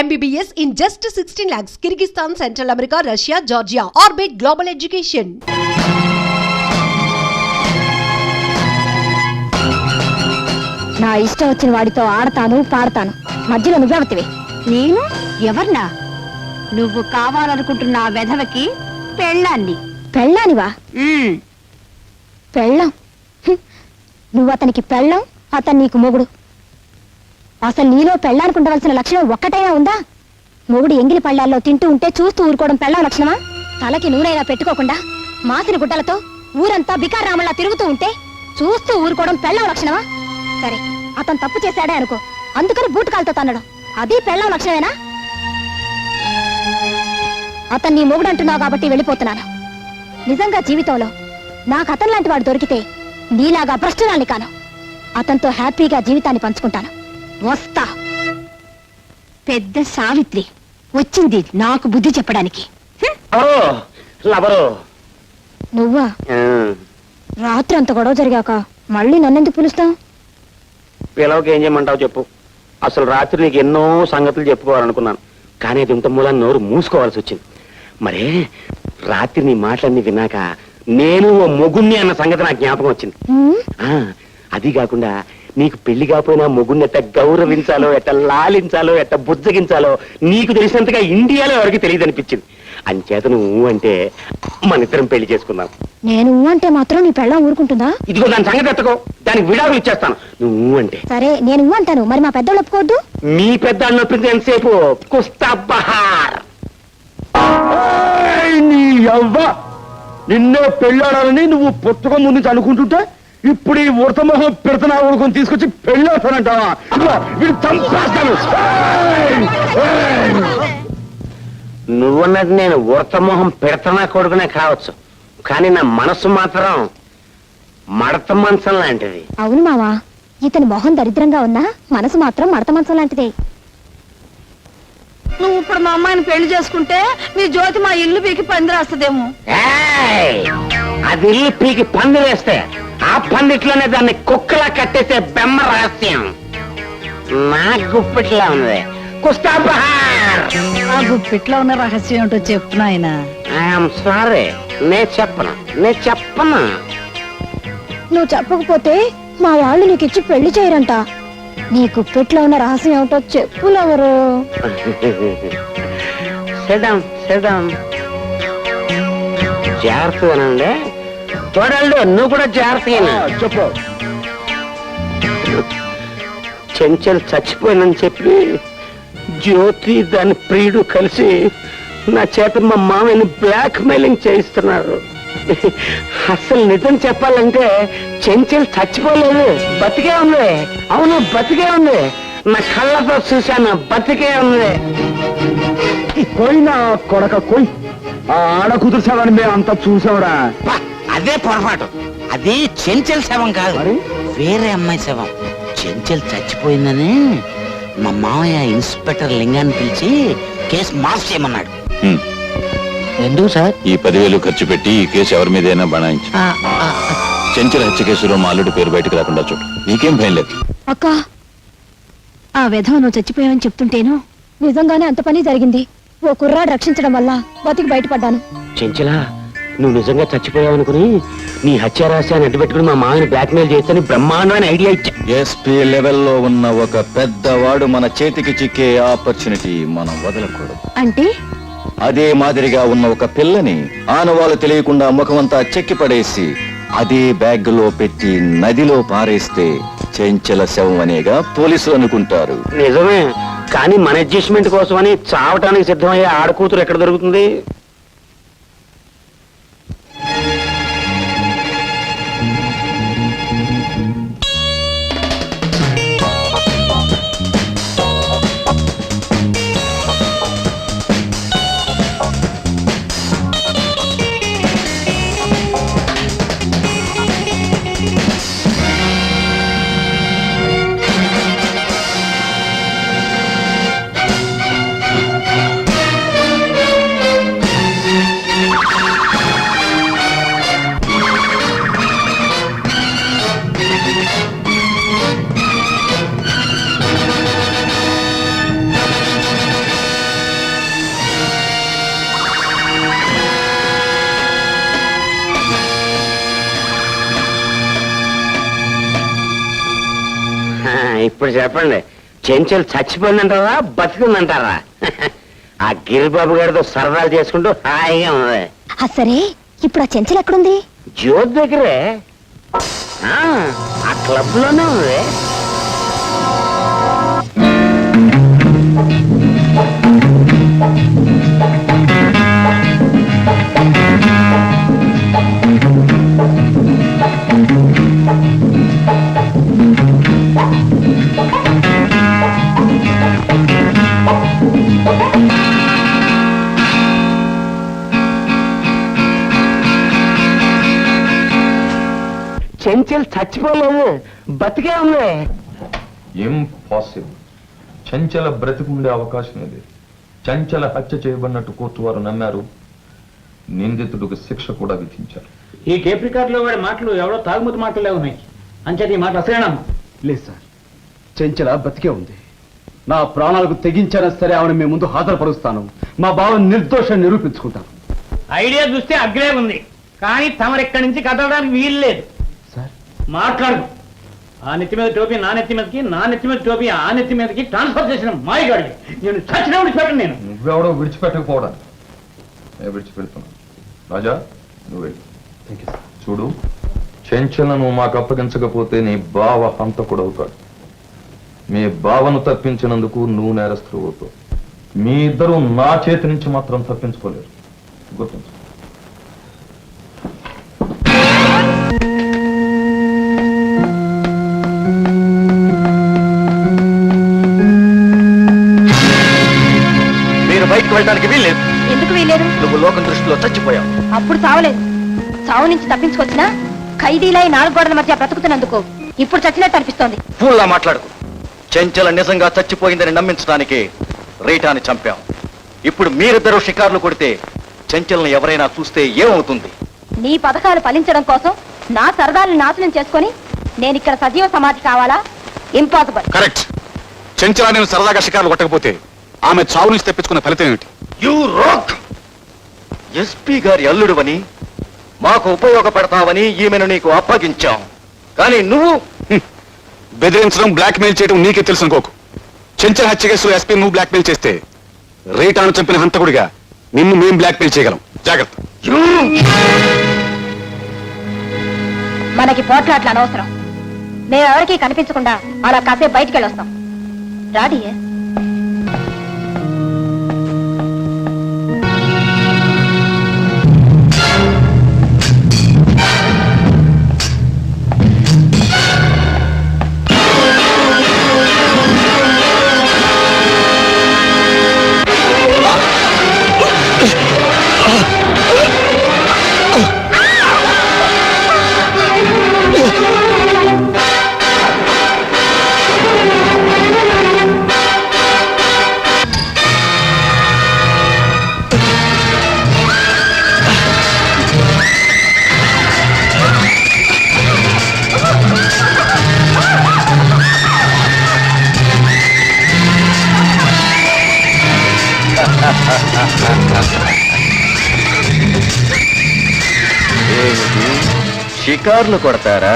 MBBS in just 16 lakhs. Kyrgyzstan, Central America, Russia, Georgia. Orbit Global Education. నా ఇష్టం వచ్చిన వాడితో ఆడతాను పాడతాను, మధ్యలో నువ్వెవతివి? నేను ఎవర్నా? నువ్వు కావాలనుకుంటున్న ఆ వెధవకి పెళ్ళాన్ని. పెళ్ళానివా? పెళ్ళం? నువ్వు అతనికి పెళ్ళం, అతను నీకు మొగుడు. అసలు నీలో పెళ్ళానుకుండవలసిన లక్షణం ఒక్కటైనా ఉందా? మొగుడు ఎంగిలి పళ్ళాల్లో తింటూ ఉంటే చూస్తూ ఊరుకోవడం పెళ్ళం లక్షణమా? తలకి నూనెలా పెట్టుకోకుండా మాసిన గుడ్డలతో ఊరంతా బికారామల్లా తిరుగుతూ ఉంటే చూస్తూ ఊరుకోవడం పెళ్ళం లక్షణమా? సరే, అతను తప్పు చేశాడే అనుకో, అందుకని బూటు కాలుతో తన్నడం, అది పెళ్ళం లక్షణమేనా? అతను నీ మొగుడు అంటున్నావు కాబట్టి వెళ్ళిపోతున్నాను. నిజంగా జీవితంలో నాకు అతను లాంటి వాడు దొరికితే నీలాగా భ్రష్టురాల్ని కాను. అతనితో హ్యాపీగా జీవితాన్ని పంచుకుంటాను. వస్తా. పెద్ద సావిత్రి వచ్చింది నాకు బుద్ధి చెప్పడానికి. నువ్వా? రాత్రి అంత గొడవ జరిగాక మళ్ళీ నన్నెందుకు పిలుస్తావు? పిలవకి ఏం చేయమంటావు చెప్పు. అసలు రాత్రి నీకు ఎన్నో సంగతులు చెప్పుకోవాలనుకున్నాను, కానీ అది ఇంత మూలాన్ని నోరు మూసుకోవాల్సి వచ్చింది. మరే రాత్రి నీ మాటలన్నీ విన్నాక నేను ఓ మొగుణ్ణి అన్న సంగతి నాకు జ్ఞాపకం వచ్చింది. అది కాకుండా నీకు పెళ్లి కాకపోయినా మొగుణ్ణి ఎట్ట గౌరవించాలో, ఎట్ట లాలించాలో, ఎట్ట బుజ్జగించాలో నీకు తెలిసినంతగా ఇండియాలో ఎవరికి తెలియదు అనిపించింది. అంచేత నువ్వు అంటే మన ఇద్దరం పెళ్లి చేసుకుందాం. నేను అంటే మాత్రం నీ పెళ్ళం ఊరుకుంటుందా? ఇదిగో దాని సంగతి ఎత్తకో, దానికి విడాకులు ఇచ్చేస్తాను నువ్వు అంటే. సరే, నేను అంటాను, మరి మా పెద్దోళ్ళు ఒప్పుకోవద్దు? మీ పెద్ద నొప్పింది ఎంతసేపు? కుస్తా బహార్. నిన్నే పెళ్ళాడాలని నువ్వు పుస్తకం ముందు అనుకుంటుంటే ఇప్పుడు ఈ ఉడతమొహం పెడతనా ఊరుకొని తీసుకొచ్చి పెళ్ళాడతానంటావా? నువ్వన్నది నేను ఉడతమొహం పెడతనా కొడుకునే కావచ్చు, కానీ నా మనసు మాత్రం మడత మంచం లాంటిది. అవును మావా, ఇతని మొహం దరిద్రంగా ఉన్నా మనసు మాత్రం మడత మంచం లాంటిదే. నువ్వు ఇప్పుడు మా అమ్మాయిని పెళ్లి చేసుకుంటే మీ జ్యోతి మా ఇల్లు పీకి పందిరేస్తదేమో. అది ఇల్లు పీకి పందిరేస్తే ఆ పందిట్లోనే దాన్ని కుక్కలా కట్టేసే బెమ్మ రహస్యం నా గుప్పిట్లా ఉంది. కుస్తా బహార్. ఆ గుప్పిట్లో ఉన్న రహస్యం ఏంటో చెప్పు నాయనా. ఐఎమ్ సారీ, నేను చెప్పను. నువ్వు చెప్పకపోతే మా వాళ్ళు నీకు ఇచ్చి పెళ్లి చేయరంట. నీ గుప్పెట్లో ఉన్న రహస్యం ఏమిటో చెప్పులెవరు? జాగ్రత్తగానండి, చూడండి నువ్వు కూడా జాగ్రత్తగా చెప్పు. చెంచల్ చచ్చిపోయిందని చెప్పి జ్యోతి దాని ప్రియుడు కలిసి నా చేత మా మామయ్యని బ్లాక్ మెయిలింగ్ చేయిస్తున్నారు. అసలు నిజం చెప్పాలంటే చెంచల్ చచ్చిపోలేదు, బతికే ఉంది. అవును, బతికే ఉంది. నా కళ్ళతో చూశాను, బతికే ఉంది. పోయినా కొడక కొయ్, ఆ ఆడ కుదుర్చావని మేము అంతా చూసావురా. అదే పొరపాటు. అది చెంచల్ శవం కాదు, వేరే అమ్మాయి శవం. చెంచల్ చచ్చిపోయిందని మా మామయ్య ఇన్స్పెక్టర్ లింగాన్ని పిలిచి కేసు మాఫ్ చేయమన్నాడు. ఎందుకు సార్? ఈ 10,000 ఖర్చు పెట్టి ఈ కేసు ఎవరి మీదైనా బనాయించు. చెంచల హత్య కేసులో మా అల్లుడి పేరు బయటకు రాకుండా చూడు, నీకేం భయం లేదు. అక్క, ఆ విధవ నువ్వు చచ్చిపోయావని చెప్తుంటేను నిజంగానే అంత పని జరిగింది. ఓ కుర్రాడు రక్షించడం వల్ల బతికి బయటపడ్డాను. చెంచలా, నువ్వు నిజంగా చచ్చిపోయావు అనుకుని నీ హత్య రహస్యాన్ని అడ్డుపెట్టుకుని మా మామని బ్లాక్మెయిల్ చేస్తే బ్రహ్మాండమైన ఐడియా ఇచ్చా. ఎస్పీ లెవెల్లో ఉన్న ఒక పెద్దవాడు మన చేతికి చిక్కే ఆపర్చునిటీ మనం వదలకూడదు. అంటే అదే మాదిరిగా ఉన్న ఒక పిల్లని ఆనవాళ్ళు తెలియకుండా ముఖమంతా చెక్కి పడేసి అదే బ్యాగ్ లో పెట్టి నదిలో పారేస్తే చెంచల శవం అనేగా పోలీసులు అనుకుంటారు. నిజమే, కానీ మన అడ్జస్ట్మెంట్ కోసమని చావటానికి సిద్ధమయ్యే ఆడకూతురు ఎక్కడ దొరుకుతుంది? ఇప్పుడు చెప్పండి, చెంచల్ చచ్చిపోయిందంటారా బతికిందంటారా? ఆ గిరిబాబు గారితో సరదాలు చేసుకుంటూ హాయిగా ఉంది. సరే ఇప్పుడు ఆ చెంచలు ఎక్కడుంది? జ్యోతి దగ్గరే, ఆ క్లబ్ లోనే ఉంది. చెంచల్ చచ్చిపోలేదు, బతికే ఉంది. ఇంపాసిబుల్. చంచల బ్రతికుండే అవకాశం ఇది. చంచల హత్య చేయబడినట్టు కోర్టు వారు నమ్మారు. నిందితుడికి శిక్ష కూడా విధించారు. ఈ కేప్ రికార్డ్ లో వాడి మాటలు ఎవరో తాగుమతి మాటలే ఉన్నాయి. అంచేది ఈ మాట అసలేనా? లేదు సార్, చెంచల బతికే ఉంది. నా ప్రాణాలకు తెగించినా సరే ఆవిడ మీ ముందు హాజరుపరుస్తాను. మా బావని నిర్దోషం నిరూపించుకుంటాను. ఐడియా చూస్తే అగ్రే ఉంది, కానీ తమరెక్కడి నుంచి కదలడానికి వీలు లేదు. సార్ మాట్లాడు. ఆ నెత్తి మీద టోపీ నా నెత్తి మీదకి, నా నెత్తి మీద టోపీ ఆ నెత్తి మీదకి ట్రాన్స్ఫర్ చేసిన మాయగాడికి నేను చచ్చిన విడిచిపెట్టను. నేను నువ్వెవడో విడిచిపెట్టకపోవడానికి నేను విడిచిపెడుతున్నాను. రాజా నువ్వు వెళ్ళు. చూడు, చెంచలను మాకు అప్పగించకపోతే నీ బావ హంతకుడు అవుతాడు. మీ బావను తప్పించినందుకు నువ్వు నేరస్తులు అవుతావు. మీ ఇద్దరు నా చేతి నుంచి మాత్రం తప్పించుకోలేరు. గుర్తుంచు. మీరు బయటకు వెళ్ళడానికి వీల్లేదు. ఎందుకు వీలేదు? నువ్వు లోకం దృష్టిలో చచ్చిపోయావు. అప్పుడు చావలేదు. చావు నుంచి తప్పించుకొచ్చినా ఖైదీలై 4 గోడల మధ్య బ్రతుకుతున్నందుకు ఇప్పుడు చచ్చినట్టు అనిపిస్తోంది. ఫూల్లా మాట్లాడుకు. చెంచల నిజంగా చచ్చిపోయిందని నమ్మించడానికి రీటాని చంపాం. ఇప్పుడు మీరిద్దరూ షికార్లు కొడితే చెంచల్ని ఎవరైనా చూస్తే ఏమవుతుంది? నీ పథకాలు ఫలించడం కోసం నా సరదాలను నాశనం చేసుకొని నేను ఇక్కడ సజీవ సమాధి కావాలా? ఇంపాసిబుల్. కరెక్ట్. చెంచలా నేను సరదాగా షికారులు కొట్టకపోతే ఆమె చావు నుంచి తెప్పించుకున్న ఫలితం ఏమిటి? You rock! ఎస్పీ గారి అల్లుడువని, మాకు ఉపయోగపడతావని ఈమెను నీకు అప్పగించాం. కానీ నువ్వు బెదిరించడం, బ్లాక్ మెయిల్ చేయడం నీకే తెలుసు అనుకోకు. చెంచల హత్య కేసులో ఎస్పీ నువ్వు బ్లాక్ మెయిల్ చేస్తే రీటాను చంపిన హంతకుడిగా నిన్ను మేము బ్లాక్ మెయిల్ చేయగలం. జాగ్రత్త. మనకి పోట్లాట్లు అనవసరం. మేము ఎవరికి కనిపించకుండా అలా కాసేపు బయటికి వెళ్ళొస్తాం. రాడి. షికార్లు కొడతారా?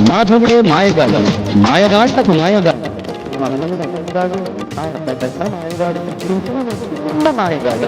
మాధవుడే మాయగాడు, మాయగాళ్లకు మాయగాడు. మాయగాడు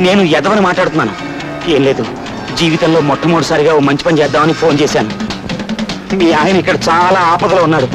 నేను ఎదవని మాట్లాడుతున్నాను. ఏం లేదు, జీవితంలో మొట్టమొదటిసారిగా ఓ మంచి పని చేద్దామని ఫోన్ చేశాను. మీ ఆయన ఇక్కడ చాలా ఆపదలో ఉన్నాడు.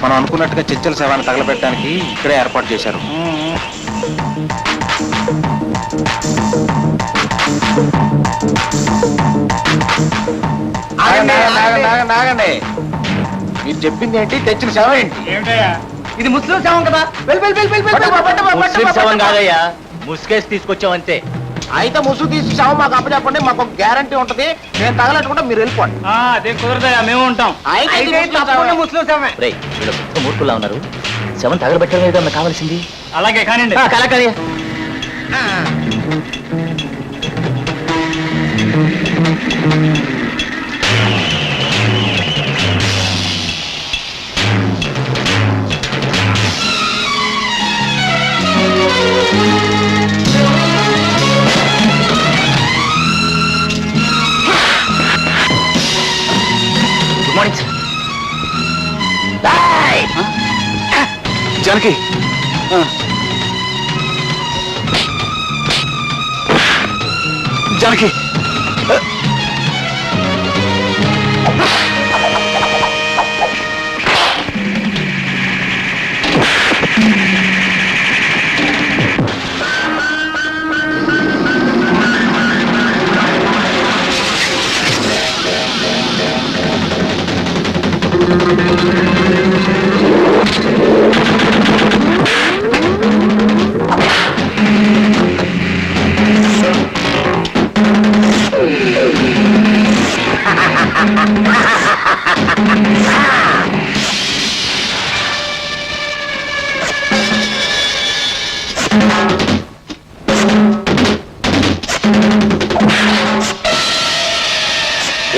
మనం అనుకున్నట్టుగా చెంచల శవాన్ని తగలబెట్టడానికి ఇక్కడే ఏర్పాటు చేశారు. నాగండి, మీరు చెప్పింది ఏంటి? తెచ్చిన శవం ఏంటి? ఇది ముస్లిం శవం కదా. ముస్లిం శవం కాదయ్యా, ముసుకేసి తీసుకొచ్చావంతే. అయితే ముసుగు తీసి శవం మాకు అప్పచెప్పండి, మాకు ఒక గ్యారంటీ ఉంటది. నేను తగలట్టుకుంటా, మీరు వెళ్ళిపోండి. అదే కుదరదయ్యా, మేము ఉంటాం. ముస్లిం శవమే. మూర్ఖులా ఉన్నారు. శవం తగలబెట్టడం లేదా మనకు కావాల్సింది? అలాగే కానివ్వండి. కలకది జానకి, జానకి,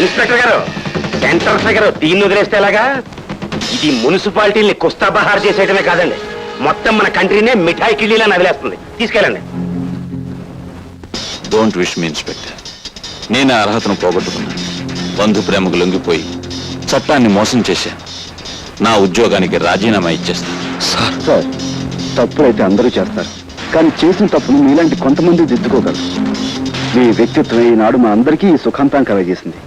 ఇన్స్పెక్టర్ గారు, సెంటర్ ఫిగర్ దీన్ని వదిలేస్తే ఎలాగా? ఇది మున్సిపాలిటీని కుస్తాబహార్ చేసేయటమే కాదండి, మొత్తం మన కంట్రీనే మిఠాయి కిళ్ళీలా నదిలేస్తుంది. తీసుకెళ్ళండి. Don't wish me inspector. నేను ఆ అర్హతను పోగొట్టుకున్నాను. బంధు ప్రేమకు లొంగిపోయి చట్టాన్ని మోసం చేశాను. నా ఉద్యోగానికి రాజీనామా ఇచ్చేస్తాను. సార్ తప్పులైతే అందరూ చేస్తారు, కానీ చేసిన తప్పును మీలాంటి కొంతమంది దిద్దుకోగలరు. మీ వ్యక్తిత్వం ఈనాడు మా అందరికీ ఈ సుఖాంతం కలగజేసింది.